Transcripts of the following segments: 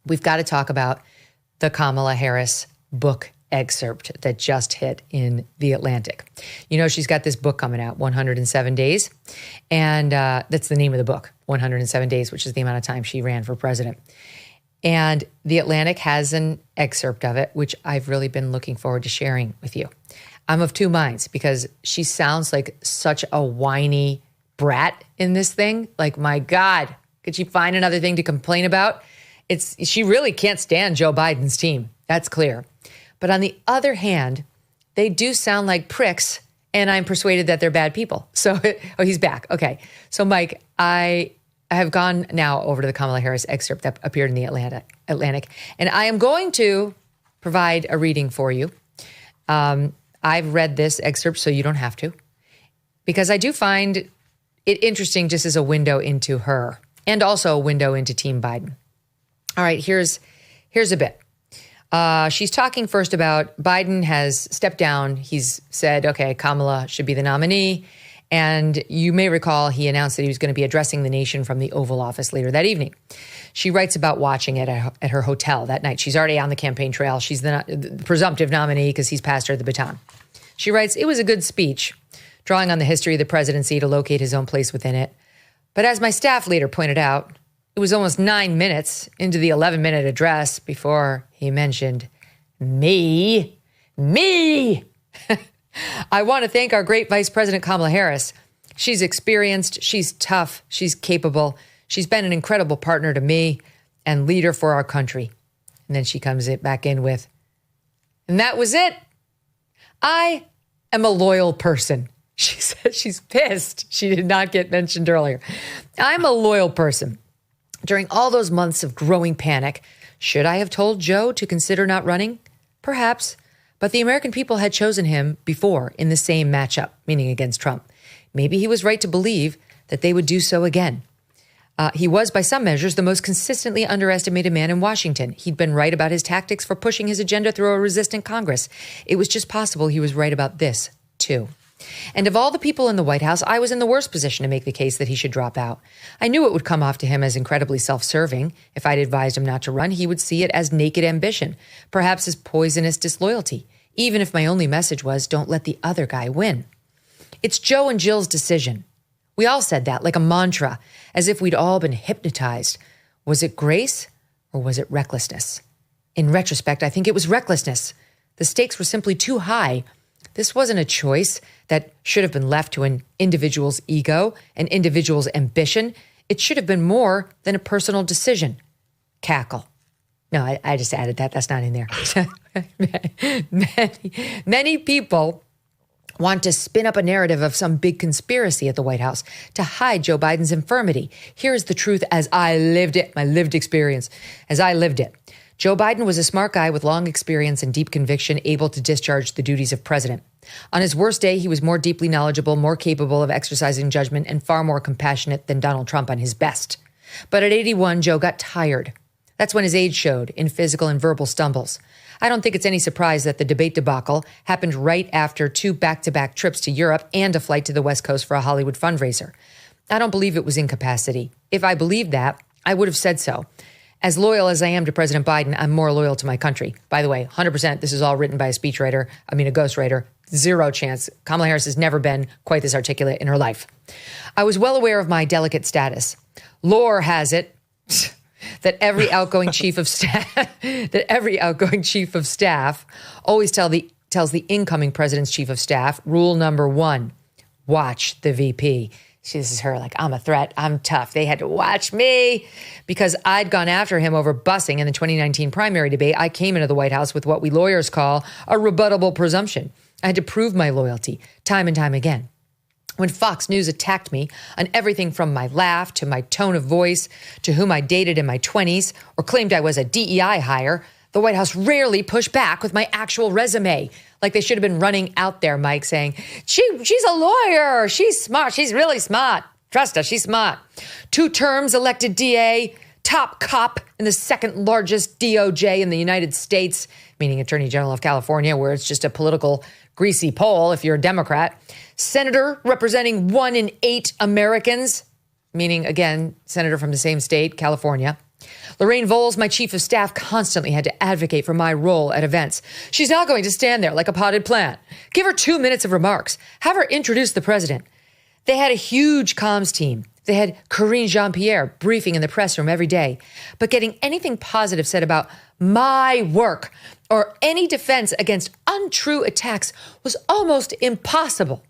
we've got to talk about the Kamala Harris book excerpt that just hit in The Atlantic. You know, she's got this book coming out, 107 Days. And that's the name of the book, 107 Days, which is the amount of time she ran for president. And The Atlantic has an excerpt of it, which I've really been looking forward to sharing with you. I'm of two minds because she sounds like such a whiny brat in this thing. Like, my God, could she find another thing to complain about? She really can't stand Joe Biden's team. That's clear. But on the other hand, they do sound like pricks, and I'm persuaded that they're bad people. So, oh, he's back. Okay. So, Mike, I have gone now over to the Kamala Harris excerpt that appeared in the Atlantic, and I am going to provide a reading for you. I've read this excerpt, so you don't have to, because I do find it interesting just as a window into her and also a window into Team Biden. All right, here's a bit. She's talking first about Biden has stepped down. He's said, okay, Kamala should be the nominee. And you may recall he announced that he was going to be addressing the nation from the Oval Office later that evening. She writes about watching it at her hotel that night. She's already on the campaign trail. She's the presumptive nominee because he's passed her the baton. She writes, it was a good speech, drawing on the history of the presidency to locate his own place within it. But as my staff leader pointed out, it was almost 9 minutes into the 11-minute address before he mentioned me. I want to thank our great Vice President Kamala Harris. She's experienced, she's tough, she's capable. She's been an incredible partner to me and leader for our country. And then she comes back in with, and that was it. I am a loyal person. She said she's pissed she did not get mentioned earlier. I'm a loyal person. During all those months of growing panic, should I have told Joe to consider not running? Perhaps. But the American people had chosen him before in the same matchup, meaning against Trump. Maybe he was right to believe that they would do so again. He was, by some measures, the most consistently underestimated man in Washington. He'd been right about his tactics for pushing his agenda through a resistant Congress. It was just possible he was right about this, too. And of all the people in the White House, I was in the worst position to make the case that he should drop out. I knew it would come off to him as incredibly self-serving. If I'd advised him not to run, he would see it as naked ambition, perhaps as poisonous disloyalty, even if my only message was, don't let the other guy win. It's Joe and Jill's decision. We all said that like a mantra, as if we'd all been hypnotized. Was it grace or was it recklessness? In retrospect, I think it was recklessness. The stakes were simply too high. This wasn't a choice that should have been left to an individual's ego, an individual's ambition. It should have been more than a personal decision. Cackle. No, I just added that. That's not in there. Many people want to spin up a narrative of some big conspiracy at the White House to hide Joe Biden's infirmity. Here's the truth as I lived it, my lived experience, as I lived it. Joe Biden was a smart guy with long experience and deep conviction, able to discharge the duties of president. On his worst day, he was more deeply knowledgeable, more capable of exercising judgment, and far more compassionate than Donald Trump on his best. But at 81, Joe got tired. That's when his age showed in physical and verbal stumbles. I don't think it's any surprise that the debate debacle happened right after 2 back-to-back trips to Europe and a flight to the West Coast for a Hollywood fundraiser. I don't believe it was incapacity. If I believed that, I would have said so. As loyal as I am to President Biden, I'm more loyal to my country. By the way, 100%, this is all written by a ghostwriter. Zero chance. Kamala Harris has never been quite this articulate in her life. I was well aware of my delicate status. Lore has it that every outgoing chief of staff always tells the incoming president's chief of staff, rule number 1, watch the VP. This is her, like, I'm a threat. I'm tough. They had to watch me because I'd gone after him over busing in the 2019 primary debate. I came into the White House with what we lawyers call a rebuttable presumption. I had to prove my loyalty time and time again. When Fox News attacked me on everything from my laugh to my tone of voice to whom I dated in my 20s or claimed I was a DEI hire, the White House rarely pushed back with my actual resume. Like they should have been running out there, Mike, saying, she's a lawyer. She's smart. She's really smart. Trust her. She's smart. 2 terms elected DA, top cop in the second largest DOJ in the United States, meaning Attorney General of California, where it's just a political greasy pole if you're a Democrat. Senator representing 1 in 8 Americans, meaning, again, senator from the same state, California. Lorraine Voles, my chief of staff, constantly had to advocate for my role at events. She's not going to stand there like a potted plant. Give her 2 minutes of remarks. Have her introduce the president. They had a huge comms team. They had Karine Jean-Pierre briefing in the press room every day. But getting anything positive said about my work or any defense against untrue attacks was almost impossible.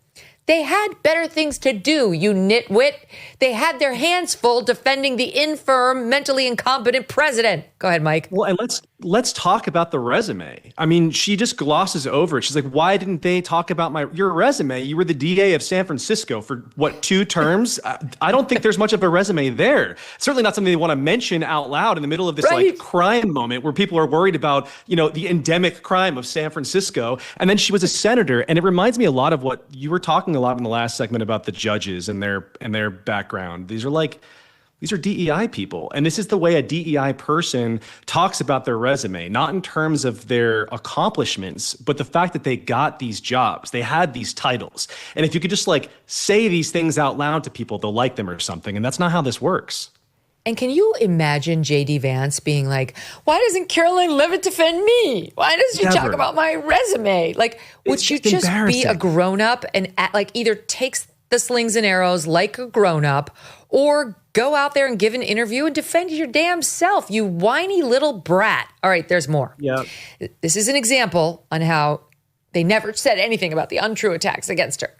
They had better things to do, you nitwit. They had their hands full defending the infirm, mentally incompetent president. Go ahead, Mike. Well, and let's talk about the resume. I mean, she just glosses over it. She's like, why didn't they talk about your resume? You were the DA of San Francisco for, 2 terms? I don't think there's much of a resume there. Certainly not something they want to mention out loud in the middle of this like crime moment where people are worried about, the endemic crime of San Francisco. And then she was a senator. And it reminds me a lot of what you were talking a lot in the last segment about the judges and their background. These are DEI people. And this is the way a DEI person talks about their resume, not in terms of their accomplishments, but the fact that they got these jobs, they had these titles. And if you could just say these things out loud to people, they'll like them or something. And that's not how this works. And can you imagine J.D. Vance being like, why doesn't Caroline Leavitt defend me? Why does she talk about my resume? Would you just be a grown-up and either takes the slings and arrows like a grown-up or go out there and give an interview and defend your damn self, you whiny little brat. All right, there's more. Yeah. This is an example on how they never said anything about the untrue attacks against her.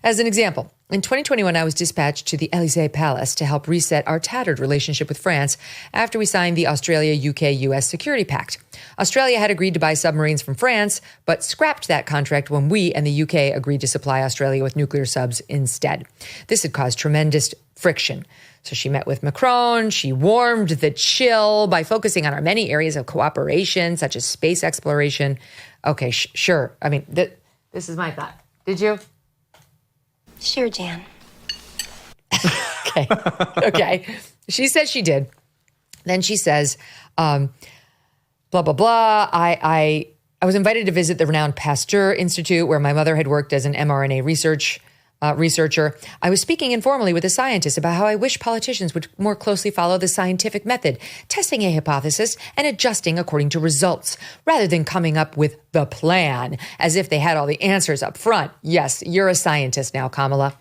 As an example, in 2021, I was dispatched to the Élysée Palace to help reset our tattered relationship with France after we signed the Australia-UK-US Security Pact. Australia had agreed to buy submarines from France, but scrapped that contract when we and the UK agreed to supply Australia with nuclear subs instead. This had caused tremendous friction. So she met with Macron. She warmed the chill by focusing on our many areas of cooperation, such as space exploration. Okay, sure. I mean, this is my thought. Did you? Sure, Jan. Okay. She says she did. Then she says, blah, blah, blah. I was invited to visit the renowned Pasteur Institute where my mother had worked as an mRNA researcher. I was speaking informally with a scientist about how I wish politicians would more closely follow the scientific method, testing a hypothesis and adjusting according to results, rather than coming up with the plan, as if they had all the answers up front. Yes, you're a scientist now, Kamala.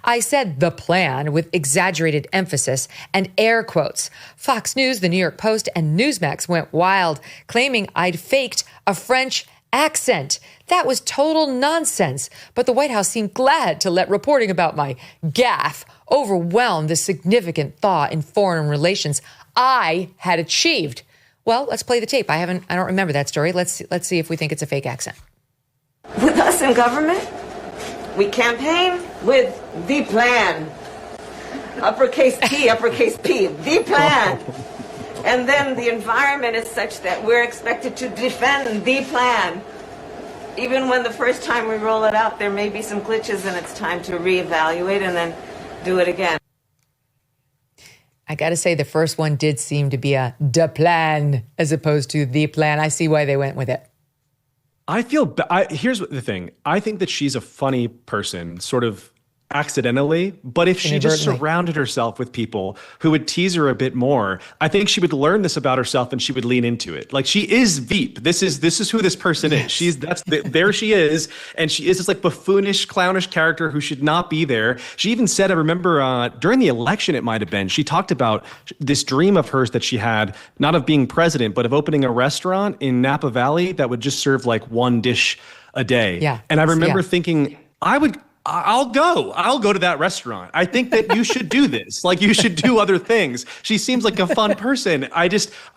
I said the plan with exaggerated emphasis and air quotes. Fox News, the New York Post, and Newsmax went wild, claiming I'd faked a French accent. That was total nonsense. But the White House seemed glad to let reporting about my gaffe overwhelm the significant thaw in foreign relations I had achieved. Well, let's play the tape. I don't remember that story. Let's see if we think it's a fake accent. With us in government, we campaign with the plan. Uppercase P, the plan. And then the environment is such that we're expected to defend the plan. Even when the first time we roll it out, there may be some glitches and it's time to reevaluate and then do it again. I got to say, the first one did seem to be a de plan as opposed to the plan. I see why they went with it. Here's the thing. I think that she's a funny person, sort of accidentally, but if she just surrounded herself with people who would tease her a bit more, I think she would learn this about herself and she would lean into it. Like, she is Veep. This is who this person is. There she is, and she is this buffoonish, clownish character who should not be there. She even said, I remember during the election, it might have been, she talked about this dream of hers that she had, not of being president, but of opening a restaurant in Napa Valley that would just serve one dish a day. Yeah. And I remember thinking, I'll go to that restaurant. I think that you should do this. You should do other things. She seems like a fun person. I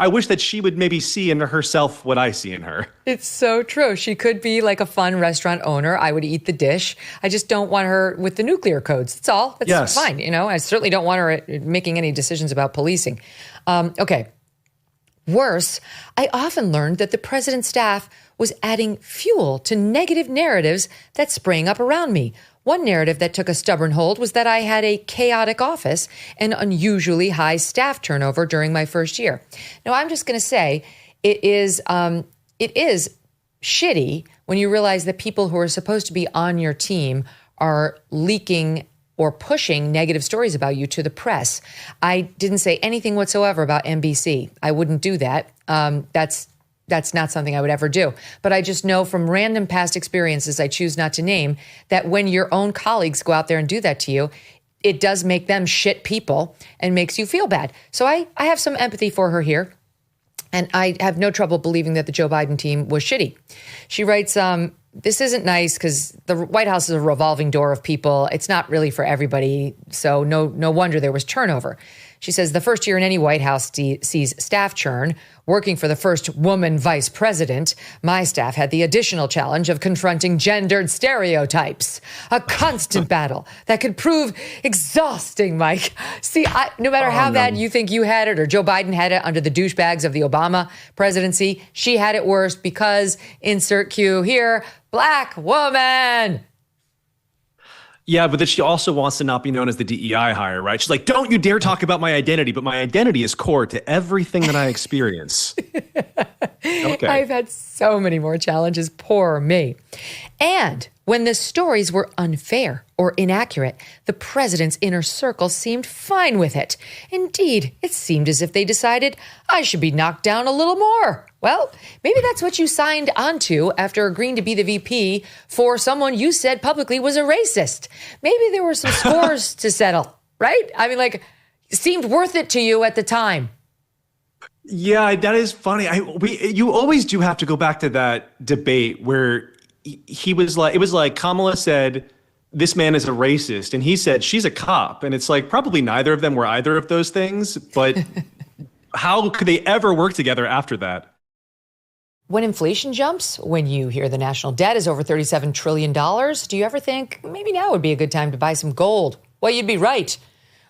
wish that she would maybe see in herself what I see in her. It's so true. She could be a fun restaurant owner. I would eat the dish. I just don't want her with the nuclear codes. That's all. That's fine. I certainly don't want her making any decisions about policing. Okay. Worse, I often learned that the president's staff was adding fuel to negative narratives that sprang up around me. One narrative that took a stubborn hold was that I had a chaotic office and unusually high staff turnover during my first year. Now, I'm just going to say it is shitty when you realize that people who are supposed to be on your team are leaking or pushing negative stories about you to the press. I didn't say anything whatsoever about NBC. I wouldn't do that. That's not something I would ever do. But I just know from random past experiences I choose not to name that when your own colleagues go out there and do that to you, it does make them shit people and makes you feel bad. So I have some empathy for her here. And I have no trouble believing that the Joe Biden team was shitty. She writes, this isn't nice because the White House is a revolving door of people. It's not really for everybody. So no wonder there was turnover. She says the first year in any White House sees staff churn. Working for the first woman vice president, my staff had the additional challenge of confronting gendered stereotypes, a constant battle that could prove exhausting, Mike. See, no matter how bad you think you had it or Joe Biden had it under the douchebags of the Obama presidency, she had it worse because, insert cue here, Black woman. Yeah, but then she also wants to not be known as the DEI hire, right? She's like, don't you dare talk about my identity, but my identity is core to everything that I experience. Okay. I've had so many more challenges. Poor me. And when the stories were unfair or inaccurate, the president's inner circle seemed fine with it. Indeed, it seemed as if they decided I should be knocked down a little more. Well, maybe that's what you signed onto after agreeing to be the VP for someone you said publicly was a racist. Maybe there were some scores to settle, right? I mean, like, it seemed worth it to you at the time. Yeah, that is funny. You always do have to go back to that debate where he was like, it was like Kamala said, this man is a racist. And he said, she's a cop. And it's like, probably neither of them were either of those things. But how could they ever work together after that? When inflation jumps, when you hear the national debt is over $37 trillion, do you ever think maybe now would be a good time to buy some gold? Well, you'd be right.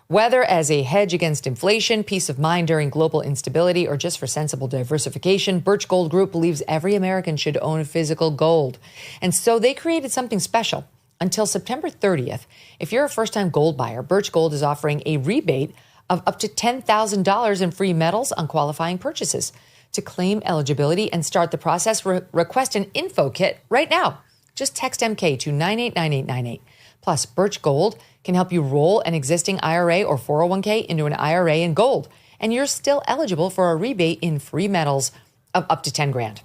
Whether as a hedge against inflation, peace of mind during global instability, or just for sensible diversification, Birch Gold Group believes every American should own physical gold. And so they created something special. Until September 30th, if you're a first-time gold buyer, Birch Gold is offering a rebate of up to $10,000 in free metals on qualifying purchases. To claim eligibility and start the process, request an info kit right now. Just text MK to 989898. Plus, Birch Gold can help you roll an existing IRA or 401k into an IRA in gold, and you're still eligible for a rebate in free metals of up to $10,000.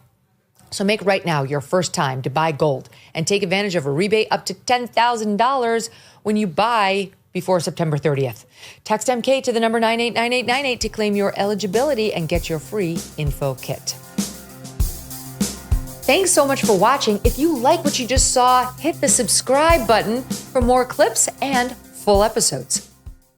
So make right now your first time to buy gold and take advantage of a rebate up to $10,000 when you buy before September 30th. Text MK to the number 989898 to claim your eligibility and get your free info kit. Thanks so much for watching. If you like what you just saw, hit the subscribe button for more clips and full episodes.